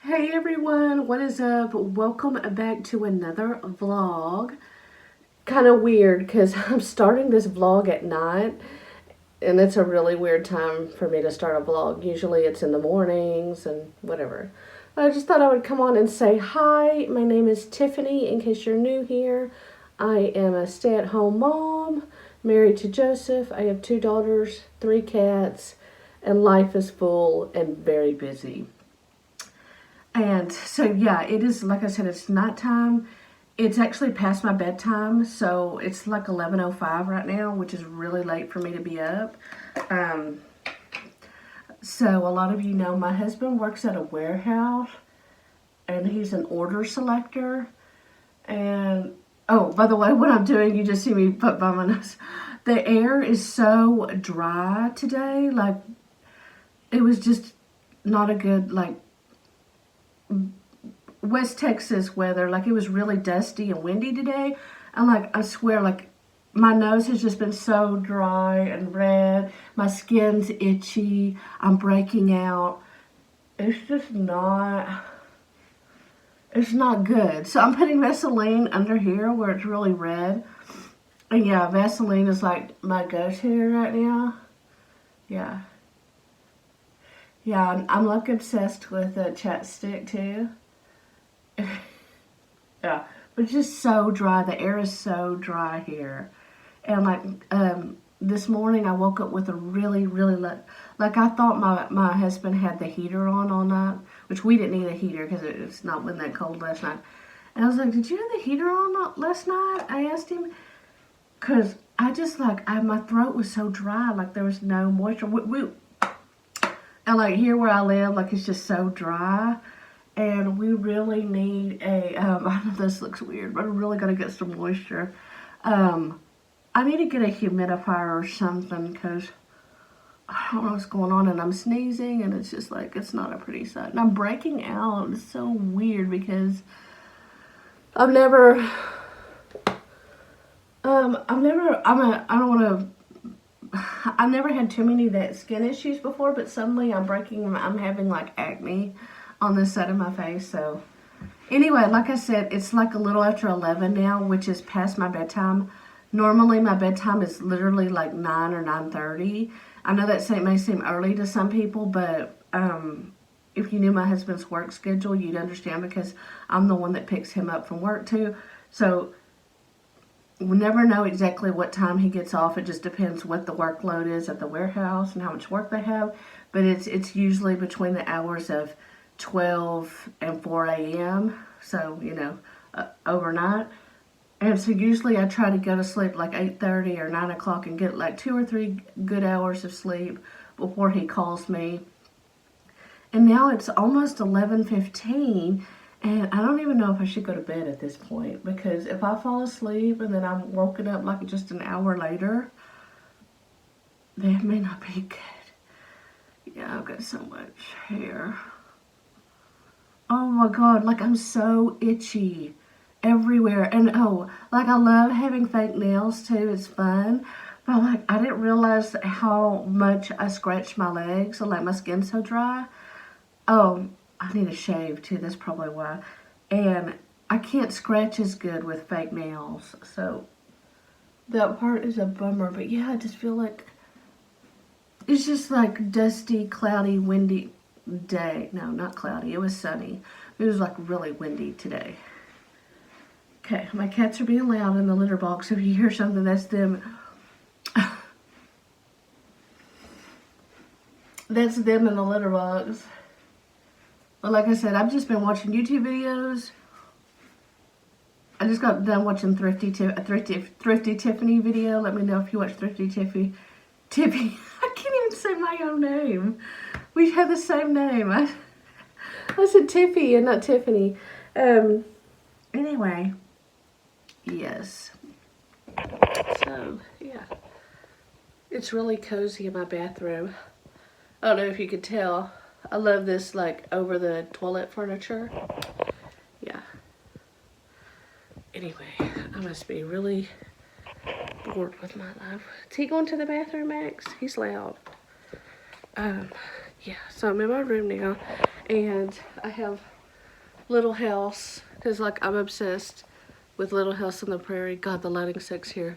Hey everyone, what is up? Welcome back to another vlog. Kind of weird because I'm starting this vlog at night and it's a really weird time for me to start a vlog. Usually it's in the mornings and whatever. I just thought I would come on and say hi. My name is Tiffany in case you're new here. I am a stay-at-home mom, married to Joseph. I have 2 daughters, 3 cats, and life is full and very busy. And so, yeah, it is, like I said, it's nighttime. It's actually past my bedtime, so it's like 11:05 right now, which is really late for me to be up. So a lot of you know my husband works at a warehouse, and he's an order selector. And, oh, by the way, what I'm doing, you just see me put by my nose. The air is so dry today. Like, it was just not a good, like, West Texas weather. Like, it was really dusty and windy today. And, like, I swear, like, my nose has just been so dry and red. My skin's itchy. I'm breaking out. It's just not, it's not good. So I'm putting Vaseline under here where it's really red. And yeah, Vaseline is like my go-to right now. Yeah. Yeah, I'm like obsessed with a chapstick too. Yeah, but it's just so dry. The air is so dry here. And like this morning I woke up with a really like I thought my husband had the heater on all night, which we didn't need a heater because it's not been that cold last night. And I was like, did you have the heater on last night? I asked him, because I just like my throat was so dry, like there was no moisture. And like here where I live, like it's just so dry. And we really need a, I know this looks weird, but I'm really going to get some moisture. I need to get a humidifier or something because I don't know what's going on and I'm sneezing and it's just like, it's not a pretty sight. And I'm breaking out. It's so weird because I never had too many that skin issues before, but suddenly I'm having like acne on this side of my face. So anyway, like I said, it's like a little after 11 now, which is past my bedtime. Normally my bedtime is literally like 9 or 9:30. I know that may seem early to some people, but if you knew my husband's work schedule, you'd understand because I'm the one that picks him up from work too. So we never know exactly what time he gets off. It just depends what the workload is at the warehouse and how much work they have. But it's usually between the hours of 12 and 4 a.m. So, you know, overnight. And so usually I try to go to sleep like 8:30 or 9 o'clock and get like 2 or 3 good hours of sleep before he calls me. And now it's almost 11:15 and I don't even know if I should go to bed at this point because if I fall asleep and then I'm woken up like just an hour later, that may not be good. Yeah, I've got so much hair. Oh my god, like I'm so itchy everywhere. And oh, like I love having fake nails too, it's fun. But like I didn't realize how much I scratched my legs, so like my skin's so dry. Oh, I need a shave too, that's probably why. And I can't scratch as good with fake nails, so that part is a bummer. But yeah, I just feel like it's just like dusty, cloudy, windy day. No, not cloudy, it was sunny. It was like really windy today. Okay, my cats are being loud in the litter box. If you hear something, that's them. That's them in the litter box. But like I said, I've just been watching YouTube videos. I just got done watching Thrifty Tiffany video. Let me know if you watch Thrifty Tiffy. I can't even say my own name. We have the same name. I said Tiffy and not Tiffany. Anyway, yes. So, yeah. It's really cozy in my bathroom. I don't know if you could tell. I love this, like, over the toilet furniture. Yeah. Anyway, I must be really bored with my life. Is he going to the bathroom, Max? He's loud. Yeah, so I'm in my room now, and I have Little House, because like I'm obsessed with Little House on the Prairie. God, the lighting sucks here.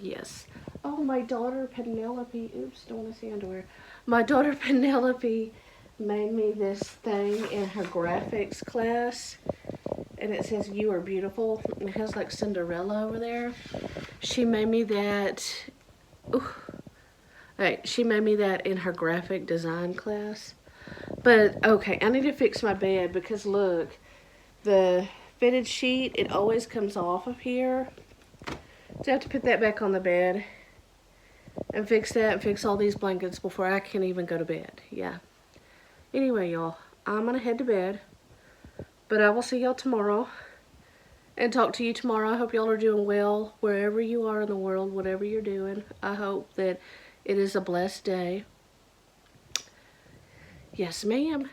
Yes. Oh, my daughter Penelope. Oops, don't want to see underwear. My daughter Penelope made me this thing in her graphics class, and it says "You are beautiful." And it has like Cinderella over there. She made me that. Ooh. Right, she made me that in her graphic design class. But okay, I need to fix my bed because look, the fitted sheet, it always comes off of here. So I have to put that back on the bed and fix that and fix all these blankets before I can even go to bed. Yeah. Anyway, y'all, I'm gonna head to bed, but I will see y'all tomorrow and talk to you tomorrow. I hope y'all are doing well wherever you are in the world, whatever you're doing. I hope that it is a blessed day. Yes, ma'am.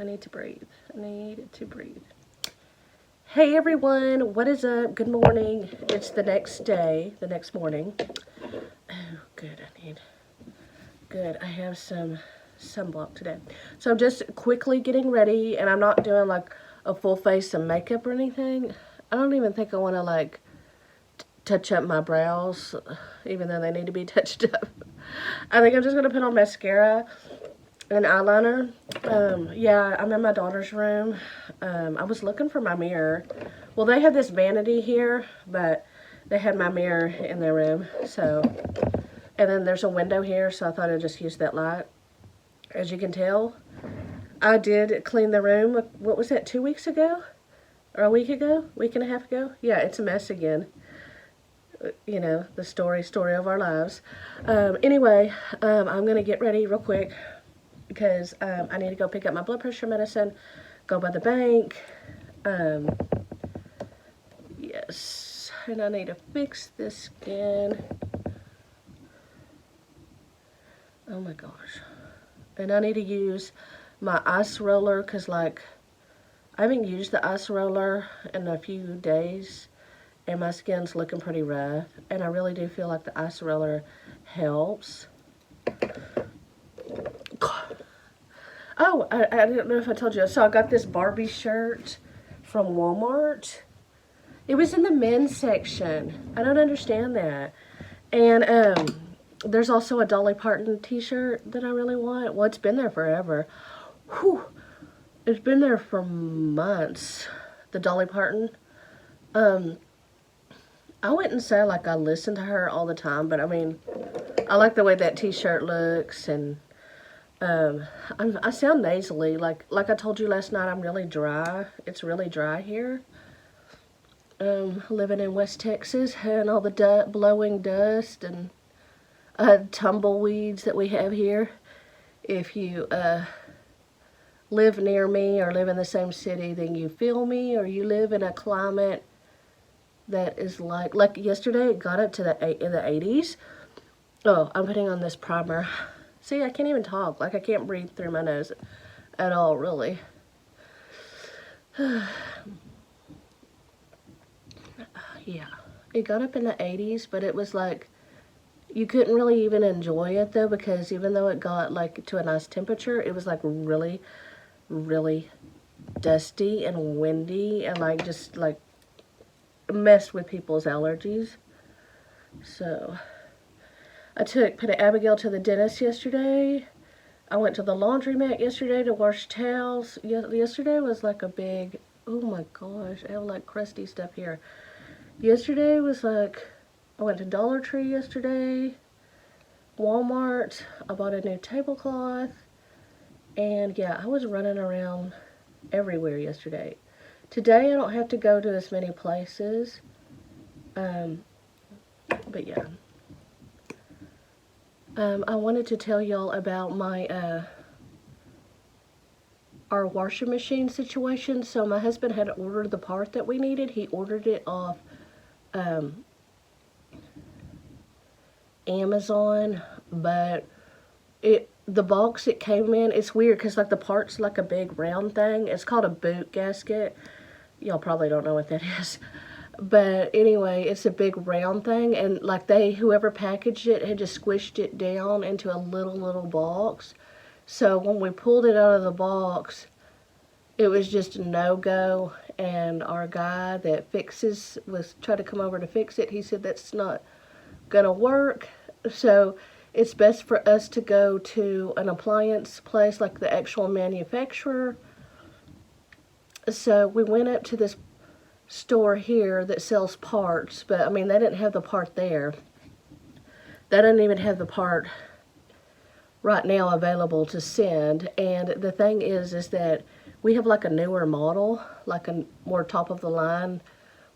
I need to breathe. I need to breathe. Hey everyone, what is up? Good morning. It's the next day, the next morning. Oh, good. I have some sunblock today. So I'm just quickly getting ready, and I'm not doing like a full face of makeup or anything. I don't even think I want to like touch up my brows, even though they need to be touched up. I think I'm just going to put on mascara and eyeliner. Yeah, I'm in my daughter's room. I was looking for my mirror. Well, they had this vanity here, but they had my mirror in their room. So, and then there's a window here, so I thought I'd just use that light. As you can tell, I did clean the room. What was that, 2 weeks ago? Or a week ago? Week and a half ago? Yeah, it's a mess again. You know, the story of our lives. Anyway, I'm going to get ready real quick because I need to go pick up my blood pressure medicine, go by the bank. Yes, and I need to fix this skin. Oh my gosh. And I need to use my ice roller because, like, I haven't used the ice roller in a few days, and my skin's looking pretty rough, and I really do feel like the ice roller helps. Oh, I don't know if I told you. So I got this Barbie shirt from Walmart. It was in the men's section. I don't understand that. And there's also a Dolly Parton t-shirt that I really want. Well, it's been there forever. Whew. It's been there for months. The Dolly Parton. I wouldn't say like I listen to her all the time, but I mean, I like the way that t-shirt looks, and I sound nasally. Like I told you last night, I'm really dry. It's really dry here. Living in West Texas and all the blowing dust and tumbleweeds that we have here. If you live near me or live in the same city, then you feel me, or you live in a climate that is like yesterday, it got up to in the 80s. Oh, I'm putting on this primer. See, I can't even talk. Like, I can't breathe through my nose at all, really. Yeah, it got up in the 80s, but it was like, you couldn't really even enjoy it though, because even though it got like to a nice temperature, it was like really, really dusty and windy, and like just like messed with people's allergies. So I put Abigail to the dentist yesterday. I went to the laundromat yesterday to wash towels. Yesterday was like a big, oh my gosh, I have like crusty stuff here. Yesterday was like, I went to Dollar Tree yesterday, Walmart, I bought a new tablecloth, and yeah, I was running around everywhere yesterday. Today I don't have to go to as many places, but yeah. I wanted to tell y'all about my, our washing machine situation. So my husband had ordered the part that we needed. He ordered it off Amazon, but the box it came in, it's weird because like the part's like a big round thing. It's called a boot gasket. Y'all probably don't know what that is. But anyway, it's a big round thing, and like whoever packaged it had just squished it down into a little box. So when we pulled it out of the box, it was just a no-go, and our guy that was trying to come over to fix it. He said that's not gonna work. So it's best for us to go to an appliance place, like the actual manufacturer. So we went up to this store here that sells parts, but I mean, they didn't have the part there. They don't even have the part right now available to send. And the thing is that we have like a newer model, like a more top of the line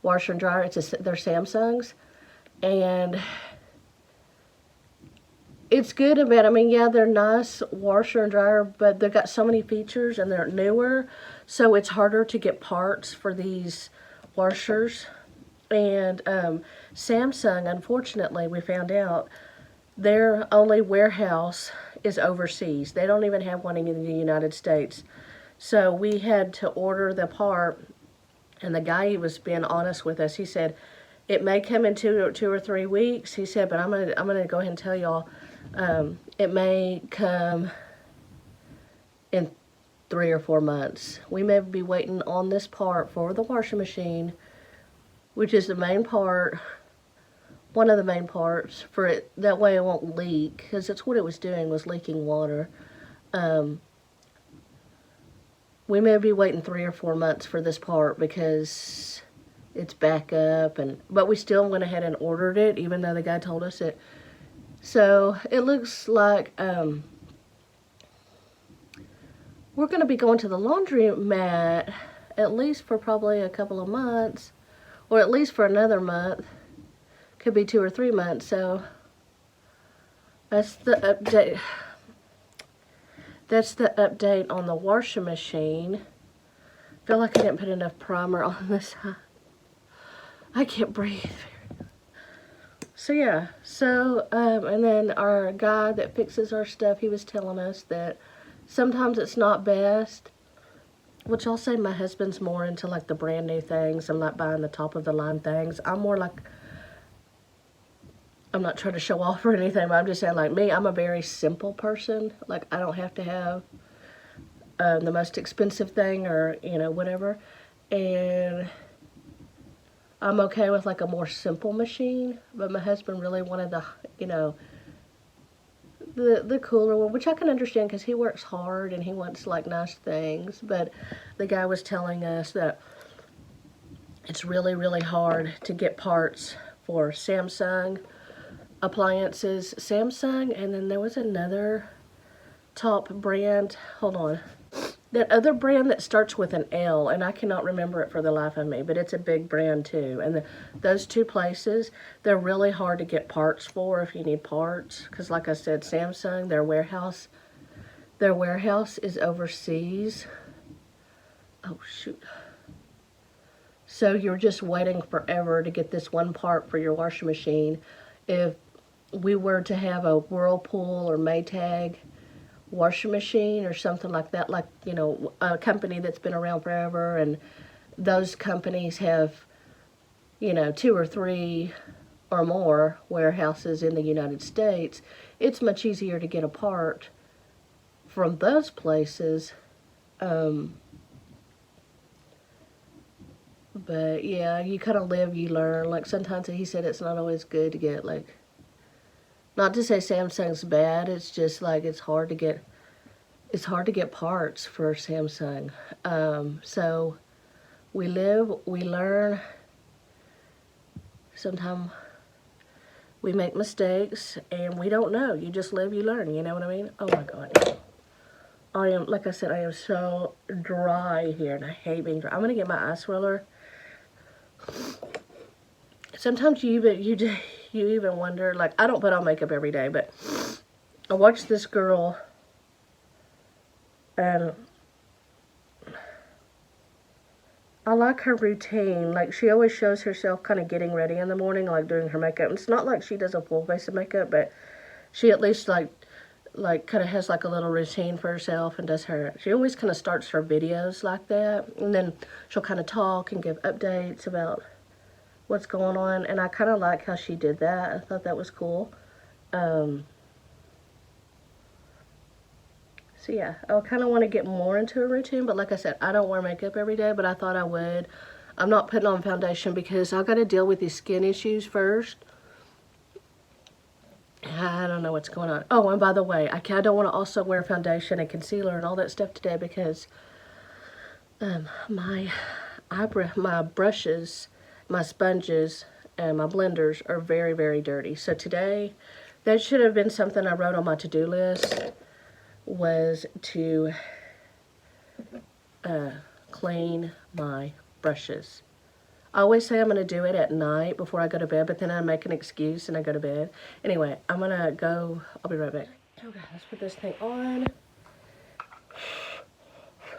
washer and dryer. They're Samsungs, and it's good and bad. I mean, yeah, they're nice washer and dryer, but they've got so many features and they're newer, so it's harder to get parts for these washers. And Samsung, unfortunately, we found out their only warehouse is overseas. They don't even have one in the United States. So we had to order the part, and the guy, he was being honest with us. He said it may come in two or 3 weeks. He said, but I'm gonna go ahead and tell y'all, it may come in 3 or 4 months. We may be waiting on this part for the washing machine, which is the main part, one of the main parts for it. That way it won't leak, because that's what it was doing, was leaking water. We may be waiting 3 or 4 months for this part because it's back up, but we still went ahead and ordered it, even though the guy told us it. So it looks like we're going to be going to the laundromat at least for probably a couple of months, or at least for another month. Could be 2 or 3 months. So that's the update. That's the update on the washing machine. I feel like I didn't put enough primer on this side. I can't breathe. So yeah, and then our guy that fixes our stuff, he was telling us that sometimes it's not best, which I'll say my husband's more into like the brand new things. I'm not buying the top of the line things. I'm more like, I'm not trying to show off or anything, but I'm just saying, like me, I'm a very simple person. Like, I don't have to have the most expensive thing, or, you know, whatever. And I'm okay with like a more simple machine, but my husband really wanted the, you know, the cooler one, which I can understand because he works hard and he wants like nice things. But the guy was telling us that it's really hard to get parts for Samsung appliances. Samsung, and then there was another top brand, hold on, that other brand that starts with an L, and I cannot remember it for the life of me, but it's a big brand too. And those two places, they're really hard to get parts for if you need parts, because like I said, Samsung, their warehouse is overseas. Oh shoot. So you're just waiting forever to get this one part for your washing machine. If we were to have a Whirlpool or Maytag washing machine or something like that, like, you know, a company that's been around forever, and those companies have, you know, 2 or 3 or more warehouses in the United States, it's much easier to get a part from those places. But yeah, you kind of live, you learn. Like sometimes he said it's not always good to get, like, not to say Samsung's bad, it's just like it's hard to get parts for Samsung. So we live, we learn. Sometimes we make mistakes and we don't know. You just live, you learn, you know what I mean? Oh my God. I am, like I said, I am so dry here, and I hate being dry. I'm gonna get my ice roller. Sometimes you even wonder, like, I don't put on makeup every day, but I watch this girl, and I like her routine. Like, she always shows herself kind of getting ready in the morning, like doing her makeup. And it's not like she does a full face of makeup, but she at least like kind of has like a little routine for herself and does her, she always kind of starts her videos like that. And then she'll kind of talk and give updates about what's going on, and I kind of like how she did that. I thought that was cool. So yeah, I kind of want to get more into a routine, but like I said, I don't wear makeup every day, but I thought I would. I'm not putting on foundation because I got to deal with these skin issues first. I don't know what's going on. Oh, and by the way, I don't want to also wear foundation and concealer and all that stuff today because my brushes, my sponges, and my blenders are very, very dirty. So today, that should have been something I wrote on my to-do list, was to clean my brushes. I always say I'm going to do it at night before I go to bed, but then I make an excuse and I go to bed. Anyway, I'm going to go. I'll be right back. Okay, let's put this thing on.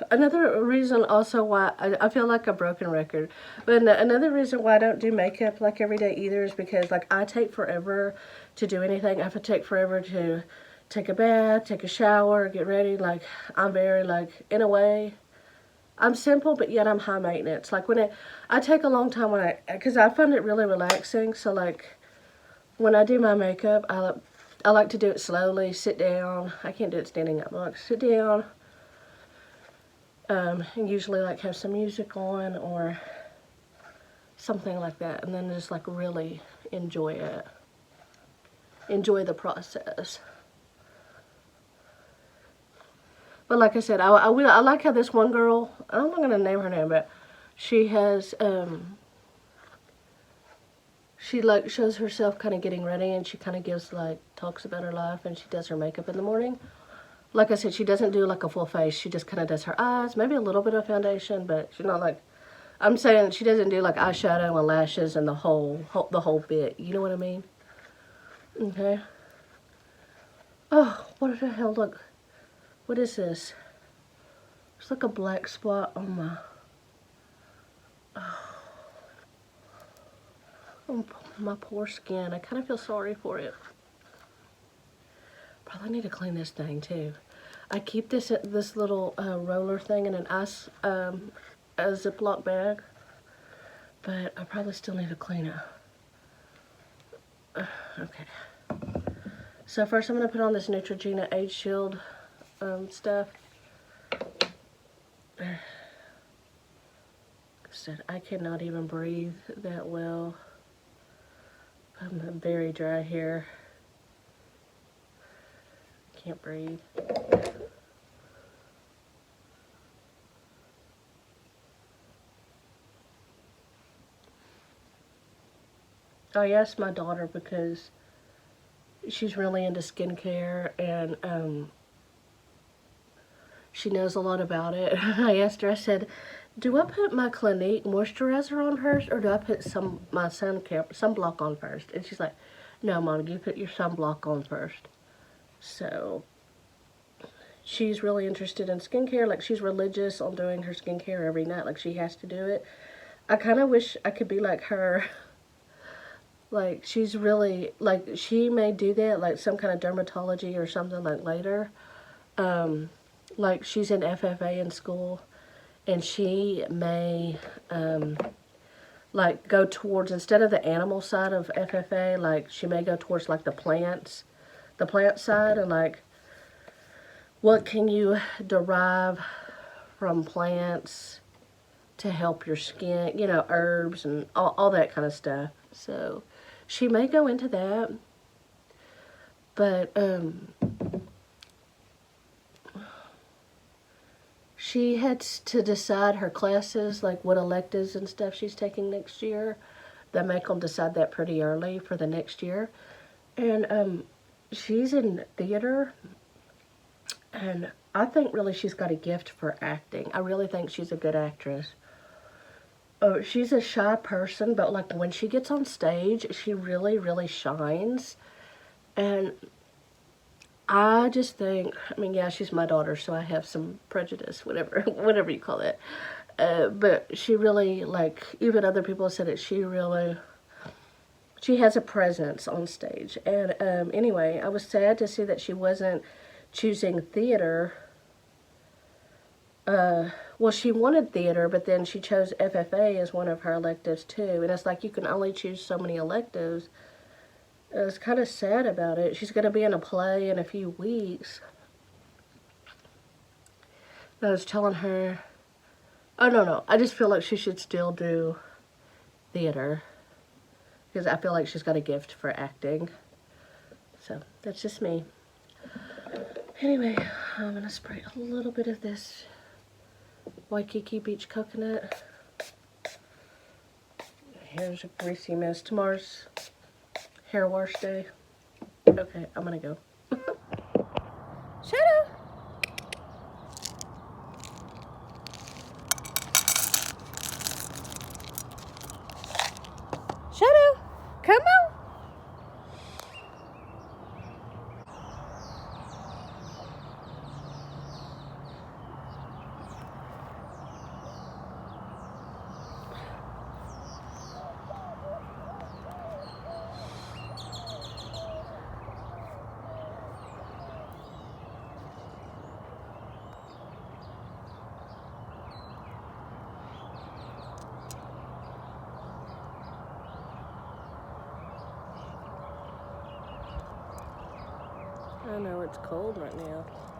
Another reason also why I feel like a broken record, but another reason why I don't do makeup like every day either is because like I take forever to do anything. I have to take forever to take a bath, take a shower, get ready. Like I'm very like, in a way, I'm simple, but yet I'm high maintenance. Like I take a long time because I find it really relaxing. So like when I do my makeup, I like to do it slowly, sit down. I can't do it standing up. I like to sit down. And usually like have some music on or something like that, and then just like really enjoy it. Enjoy the process. But like I said, I like how this one girl, I'm not going to name her name, but she has, she like shows herself kind of getting ready, and she kind of gives like, talks about her life, and she does her makeup in the morning. Like I said, she doesn't do like a full face. She just kind of does her eyes, maybe a little bit of foundation, but she's not like, I'm saying she doesn't do like eyeshadow and lashes and the whole bit. You know what I mean? Okay. Oh, what the hell? Look, what is this? There's like a black spot on my poor skin. I kind of feel sorry for it. Probably need to clean this thing too. I keep this little roller thing in a Ziploc bag, but I probably still need to clean it. Okay. So first I'm going to put on this Neutrogena Age Shield stuff. I cannot even breathe that well. I'm very dry here. Can't breathe. I asked my daughter because she's really into skincare and she knows a lot about it. I asked her, I said, do I put my Clinique moisturizer on first or do I put my sunblock on first? And she's like, no, Mom, you put your sunblock on first. So she's really interested in skincare. Like she's religious on doing her skincare every night. Like she has to do it. I kind of wish I could be like her. Like she's really, like she may do that, like some kind of dermatology or something like later. Like she's in FFA in school and she may like go towards, instead of the animal side of FFA, like she may go towards like the plant side, and like what can you derive from plants to help your skin, you know, herbs and all that kind of stuff. So she may go into that, but she had to decide her classes, like what electives and stuff she's taking next year. They make them decide that pretty early for the next year. And she's in theater, and I think really she's got a gift for acting. I really think she's a good actress. She's a shy person, but like when she gets on stage, she really, really shines. And I just think, I mean, yeah, she's my daughter, so I have some prejudice, whatever you call it. But she really, like, even other people said it, she has a presence on stage. And anyway, I was sad to see that she wasn't choosing theater. Well, Well, she wanted theater, but then she chose FFA as one of her electives too. And it's like you can only choose so many electives. I was kind of sad about it. She's going to be in a play in a few weeks. I was telling her, oh no, I just feel like she should still do theater. Because I feel like she's got a gift for acting. So, that's just me. Anyway, I'm going to spray a little bit of this Waikiki Beach coconut. Here's a greasy mess. Tomorrow's hair wash day. Okay, I'm going to go. Shadow! Shadow, come on. I know it's cold right now.